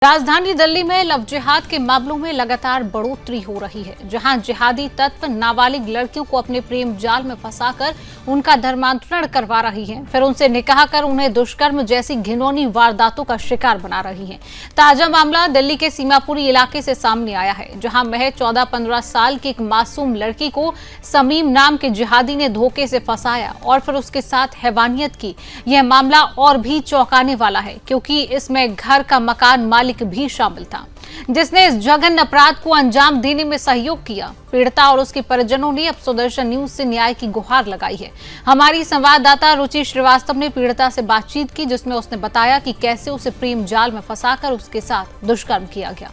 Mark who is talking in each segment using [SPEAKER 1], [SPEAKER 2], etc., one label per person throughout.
[SPEAKER 1] राजधानी दिल्ली में लव जिहाद के मामलों में लगातार बढ़ोतरी हो रही है, जहां जिहादी तत्व नाबालिग लड़कियों को अपने प्रेम जाल में फंसाकर उनका धर्मांतरण करवा रही हैं, फिर उनसे निकाह कर उन्हें दुष्कर्म जैसी घिनौनी वारदातों का शिकार बना रही हैं। ताजा मामला दिल्ली के सीमापुरी इलाके से सामने आया है, जहां महज 14-15 साल की एक मासूम लड़की को समीम नाम के जिहादी ने धोखे से फंसाया और फिर उसके साथ हैवानियत की। यह मामला और भी चौंकाने वाला है, क्योंकि इसमें घर का मकान मालिक भी शामिल था, जिसने इस जघन्य अपराध को अंजाम देने में सहयोग किया। पीड़िता और उसके परिजनों ने अब सुदर्शन न्यूज से न्याय की गुहार लगाई है। हमारी संवाददाता रुचि श्रीवास्तव ने पीड़िता से बातचीत की, जिसमें उसने बताया कि कैसे उसे प्रेम जाल में फंसाकर उसके साथ दुष्कर्म किया गया।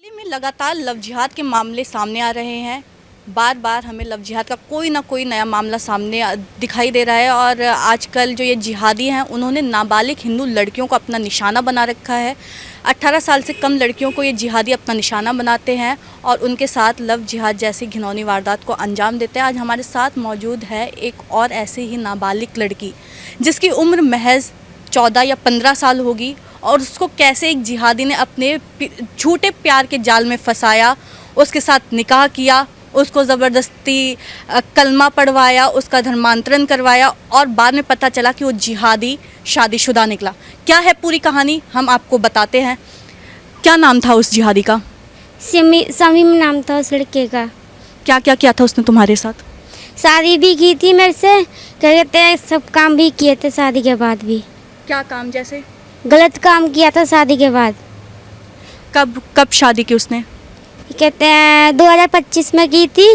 [SPEAKER 2] दिल्ली में लगातार लव जिहाद के मामले सामने आ रहे हैं। बार बार हमें लव जिहाद का कोई ना कोई नया मामला सामने दिखाई दे रहा है और आजकल जो ये जिहादी हैं उन्होंने नाबालिग हिंदू लड़कियों को अपना निशाना बना रखा है। 18 साल से कम लड़कियों को ये जिहादी अपना निशाना बनाते हैं और उनके साथ लव जिहाद जैसी घिनौनी वारदात को अंजाम देते हैं। आज हमारे साथ मौजूद है एक और ऐसी ही नाबालिग लड़की, जिसकी उम्र महज 14 या 15 साल होगी और उसको कैसे एक जिहादी ने अपने झूठे प्यार के जाल में फंसाया, उसके साथ निकाह किया, उसको ज़बरदस्ती कलमा पढ़वाया, उसका धर्मांतरण करवाया और बाद में पता चला कि वो जिहादी शादीशुदा निकला। क्या है पूरी कहानी, हम आपको बताते हैं। क्या नाम था उस जिहादी का?
[SPEAKER 3] समीम नाम था उस लड़के का।
[SPEAKER 2] क्या क्या किया था उसने तुम्हारे साथ?
[SPEAKER 3] शादी भी की थी मेरे से, कहते हैं सब काम भी किए थे शादी के बाद भी।
[SPEAKER 2] क्या काम? जैसे
[SPEAKER 3] गलत काम किया था शादी के बाद।
[SPEAKER 2] कब शादी की उसने?
[SPEAKER 3] कहते हैं 2025 में की थी,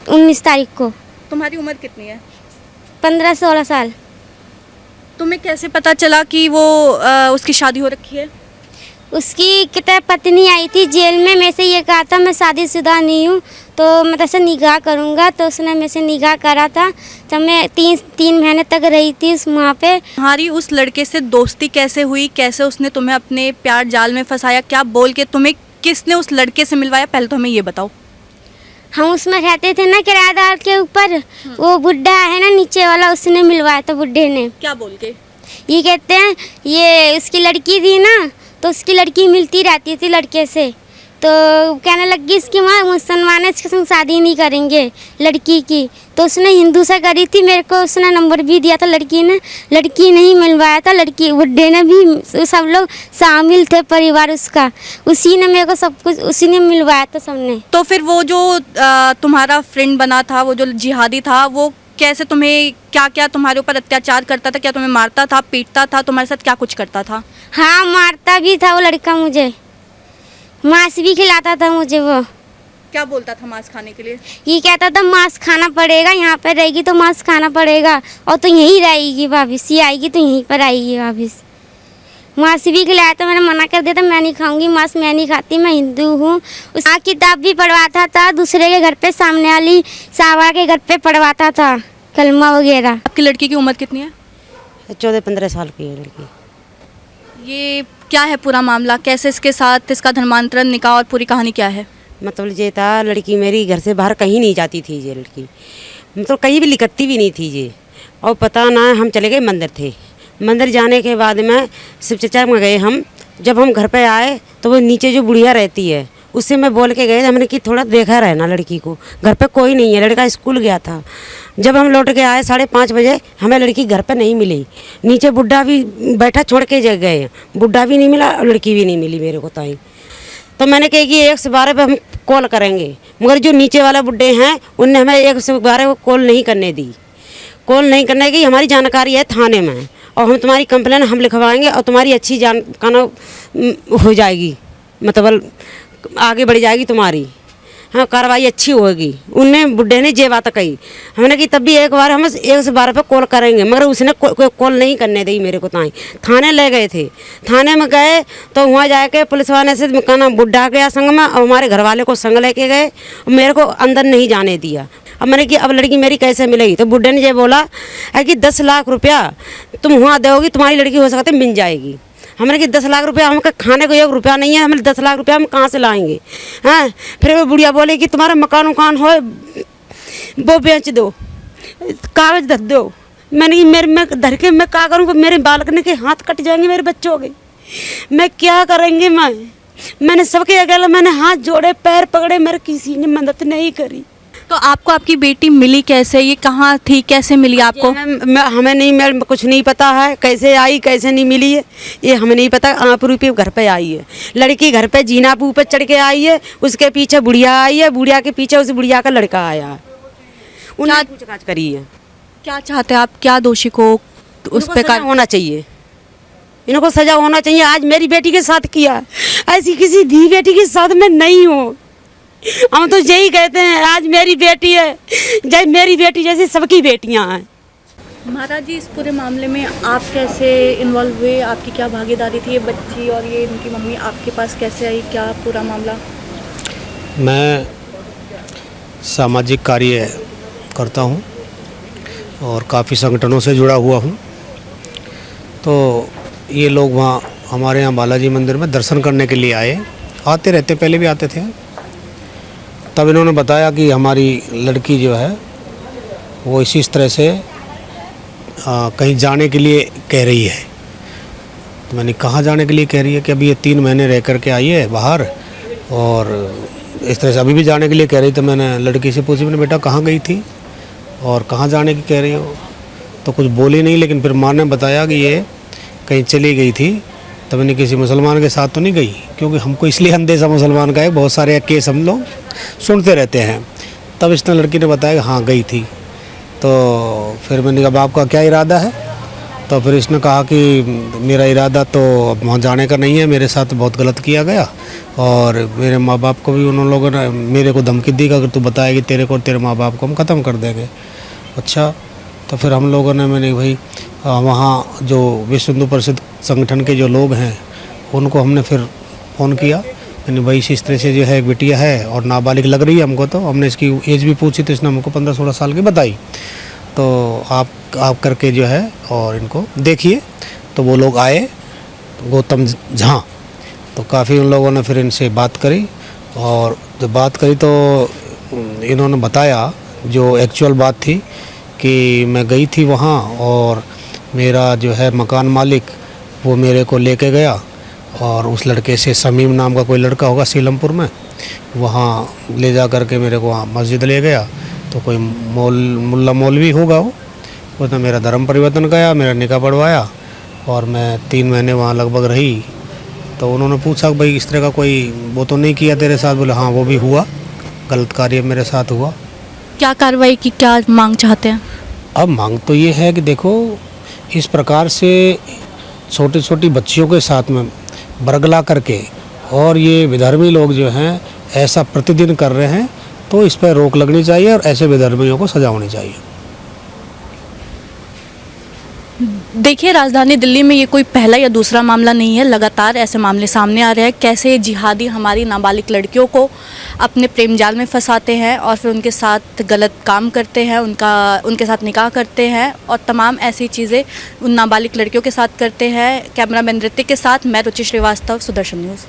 [SPEAKER 3] 19 तारीख को।
[SPEAKER 2] तुम्हारी उम्र कितनी है?
[SPEAKER 3] 15-16 साल।
[SPEAKER 2] तुम्हें कैसे पता चला कि वो उसकी शादी हो रखी है?
[SPEAKER 3] उसकी कितने पत्नी आई थी जेल में, मैं से ये कहा था मैं शादीशुदा नहीं हूँ तो मैं तुझसे निकाह करूँगा, तो उसने मेरे से निकाह करा था। जब मैं 3 महीने तक रही थी उस वहाँ पे।
[SPEAKER 2] तुम्हारी उस लड़के से दोस्ती कैसे हुई? कैसे उसने तुम्हें अपने प्यार जाल में फंसाया? क्या बोल के तुम्हें किसने उस लड़के से मिलवाया? पहले तो हमें ये बताओ।
[SPEAKER 3] हम उसमें रहते थे ना किराएदार के ऊपर, वो बुड्ढा है ना नीचे वाला, उसने मिलवाया था बुड्ढे ने।
[SPEAKER 2] क्या बोल के?
[SPEAKER 3] ये कहते हैं ये उसकी लड़की थी ना, तो उसकी लड़की मिलती रहती थी लड़के से, तो कहने लगी इसकी माँ मुसलमान है, इसके संग शादी नहीं करेंगे लड़की की। तो उसने हिंदू से करी थी, मेरे को उसने नंबर भी दिया था लड़की ने, लड़की नहीं मिलवाया था, लड़की बुड्ढे ने भी, सब लोग शामिल थे परिवार उसका, उसी ने मेरे को सब कुछ उसी ने मिलवाया था सबने।
[SPEAKER 2] तो फिर वो जो तुम्हारा फ्रेंड बना था, वो जो जिहादी था, वो कैसे तुम्हें क्या क्या तुम्हारे ऊपर अत्याचार करता था? क्या तुम्हें मारता था, पीटता था, तुम्हारे साथ क्या कुछ करता था?
[SPEAKER 3] हाँ मारता भी था वो लड़का, मुझे मांस भी खिलाता था मुझे। वो
[SPEAKER 2] क्या बोलता था मांस खाने के लिए?
[SPEAKER 3] ये कहता था मांस खाना पड़ेगा, यहाँ पर रहेगी तो मांस खाना पड़ेगा और तो यहीं रहेगी वापिस, ये आएगी तो यहीं पर आएगी वापिस। मांस भी खिलाया था, मैंने मना कर दिया था, मैं नहीं खाऊंगी मांस, मैं नहीं खाती, मैं हिंदू हूँ। उसका किताब भी पढ़वाता था दूसरे के घर पे, सामने वाली सावा के घर पे पढ़वाता था कलमा वगैरह।
[SPEAKER 2] आपकी लड़की की उम्र कितनी है?
[SPEAKER 4] 14-15 साल की है लड़की।
[SPEAKER 2] ये क्या है पूरा मामला? कैसे इसके साथ इसका धर्मांतरण, निकाह और पूरी कहानी क्या है?
[SPEAKER 4] मतलब ये था, लड़की मेरी घर से बाहर कहीं नहीं जाती थी ये लड़की, मतलब कहीं भी लिखती भी नहीं थी ये। और पता ना, हम चले गए मंदिर थे, मंदिर जाने के बाद में शिव चर्चा में गए हम। जब हम घर पे आए तो वो नीचे जो बुढ़िया रहती है उससे मैं बोल के गए, हमने कि थोड़ा देखा रहना लड़की को, घर पे कोई नहीं है, लड़का स्कूल गया था। जब हम लौट के आए 5:30 बजे, हमें लड़की घर पे नहीं मिली। नीचे बुढ़ा भी बैठा छोड़ के गए, बुढ़ा भी नहीं मिला और लड़की भी नहीं मिली मेरे को ताई। तो मैंने कहा कि 112 पे हम कॉल करेंगे, मगर जो नीचे वाले बुढ़े हैं उनने हमें 112 को कॉल नहीं करने दी। कॉल नहीं करने की हमारी जानकारी है थाने में, और हम तुम्हारी कंप्लेन हम लिखवाएंगे और तुम्हारी अच्छी जानकारी हो जाएगी, मतलब आगे बढ़ जाएगी तुम्हारी, हाँ कार्रवाई अच्छी होगी। उनने बुढ़े ने ये बात कही। हमने कि तब भी एक बार हम 112 पे कॉल करेंगे, मगर उसने कोई कॉल नहीं करने दी मेरे को। ताई थाने ले गए थे, थाने में गए तो वहाँ जाके पुलिस वाले से कहना बुढ़ा गया संग में और हमारे घर वाले को संग लेके गए, मेरे को अंदर नहीं जाने दिया। अब मैंने कि अब लड़की मेरी कैसे मिलेगी? तो बुढ़े ने ये बोला है कि 10 लाख रुपया तुम वहाँ दोगी, तुम्हारी लड़की हो सकती मिल जाएगी। हमने कि 10 लाख रुपया, हमको खाने को 1 रुपया नहीं है, हमें 10 लाख रुपया हम कहाँ से लाएंगे? हाँ, फिर वो बुढ़िया बोले कि तुम्हारा मकान उकान हो वो बेच दो, कागज धर दो, मैंने मेरे मैं धर के मैं क्या करूँ, मेरे बालकनी के हाथ कट जाएंगे मेरे बच्चों के, मैं क्या करेंगे। मैंने सबके अकेला मैंने हाथ जोड़े, पैर पकड़े, मेरे किसी ने मदद नहीं करी।
[SPEAKER 2] तो आपको आपकी बेटी मिली कैसे, ये कहाँ थी, कैसे मिली आपको?
[SPEAKER 4] हमें नहीं, मैं कुछ नहीं पता है कैसे आई कैसे नहीं मिली है, ये हमें नहीं पता। आपुरी पे घर पे आई है लड़की, घर पे जीनापू पे चढ़ के आई है, उसके पीछे बुढ़िया आई है, बुढ़िया के पीछे उस बुढ़िया का लड़का आया है, उन्होंने पूछताछ करी है।
[SPEAKER 2] क्या चाहते हैं आप, क्या दोषी को उस पे
[SPEAKER 4] सजा होना चाहिए, इनको सजा होना चाहिए। आज मेरी बेटी के साथ किया, ऐसी किसी धी बेटी के साथ मैं नहीं हूँ। हम तो यही कहते हैं, आज मेरी बेटी है, जय मेरी बेटी जैसी सबकी बेटियां हैं।
[SPEAKER 2] महाराज जी, इस पूरे मामले में आप कैसे इन्वॉल्व हुए, आपकी क्या भागीदारी थी? ये बच्ची और ये इनकी मम्मी आपके पास कैसे आई, क्या पूरा मामला?
[SPEAKER 5] मैं सामाजिक कार्य करता हूँ और काफ़ी संगठनों से जुड़ा हुआ हूँ। तो ये लोग वहाँ हमारे यहाँ बालाजी मंदिर में दर्शन करने के लिए आए, आते रहते, पहले भी आते थे। तब इन्होंने बताया कि हमारी लड़की जो है वो इसी तरह से कहीं जाने के लिए कह रही है। तो मैंने कहाँ जाने के लिए कह रही है कि अभी ये 3 महीने रह कर के आई है बाहर, और इस तरह से अभी भी जाने के लिए कह रही। तो मैंने लड़की से पूछी, मैंने बेटा कहाँ गई थी और कहाँ जाने की कह रही हो? तो कुछ बोली नहीं, लेकिन फिर माँ ने बताया कि ये कहीं चली गई थी। तब मैंने किसी मुसलमान के साथ तो नहीं गई, क्योंकि हमको इसलिए अंदेशा मुसलमान का है, बहुत सारे केस हम लोग सुनते रहते हैं। तब इसने लड़की ने बताया कि हाँ गई थी। तो फिर मैंने कहा आपका क्या इरादा है? तो फिर इसने कहा कि मेरा इरादा तो अब वहाँ जाने का नहीं है, मेरे साथ बहुत गलत किया गया, और मेरे माँ बाप को भी उन लोगों ने मेरे को धमकी दी कि अगर तू बताएगी तेरे को और तेरे माँ बाप को हम ख़त्म कर देंगे। अच्छा, तो फिर हम लोगों ने, मैंने भाई वहाँ जो विश्व हिंदू परिषद संगठन के जो लोग हैं उनको हमने फिर फ़ोन किया। मैंने भाई इस तरह से जो है एक बिटिया है और नाबालिग लग रही है हमको, तो हमने इसकी एज भी पूछी तो इसने हमको 15-16 साल की बताई। तो आप करके जो है और इनको देखिए। तो वो लोग आए, गौतम झा, तो काफ़ी उन लोगों ने फिर इनसे बात करी, और जब बात करी तो इन्होंने बताया जो एक्चुअल बात थी कि मैं गई थी वहाँ, और मेरा जो है मकान मालिक वो मेरे को लेके गया, और उस लड़के से समीम नाम का कोई लड़का होगा सीलमपुर में, वहाँ ले जा कर के मेरे को वहाँ मस्जिद ले गया। तो कोई मुल्ला मौलवी होगा वो तो मेरा धर्म परिवर्तन किया, मेरा निकाह पढ़वाया, और मैं 3 महीने वहाँ लगभग रही। तो उन्होंने पूछा कि भाई इस तरह का कोई वो तो नहीं किया तेरे साथ? बोले हाँ वो भी हुआ, गलत कार्य मेरे साथ हुआ।
[SPEAKER 2] क्या कार्रवाई की, क्या मांग चाहते हैं?
[SPEAKER 5] अब मांग तो ये है कि देखो, इस प्रकार से छोटी छोटी बच्चियों के साथ में बरगला करके और ये विधर्मी लोग जो हैं ऐसा प्रतिदिन कर रहे हैं, तो इस पर रोक लगनी चाहिए और ऐसे विधर्मियों को सजा होनी चाहिए।
[SPEAKER 2] देखिए, राजधानी दिल्ली में ये कोई पहला या दूसरा मामला नहीं है, लगातार ऐसे मामले सामने आ रहे हैं। कैसे जिहादी हमारी नाबालिग लड़कियों को अपने प्रेम जाल में फंसाते हैं और फिर उनके साथ गलत काम करते हैं, उनके साथ निकाह करते हैं और तमाम ऐसी चीज़ें उन नाबालिग लड़कियों के साथ करते हैं। कैमरामैन ऋतिक के साथ मैं रुचि श्रीवास्तव, सुदर्शन न्यूज़।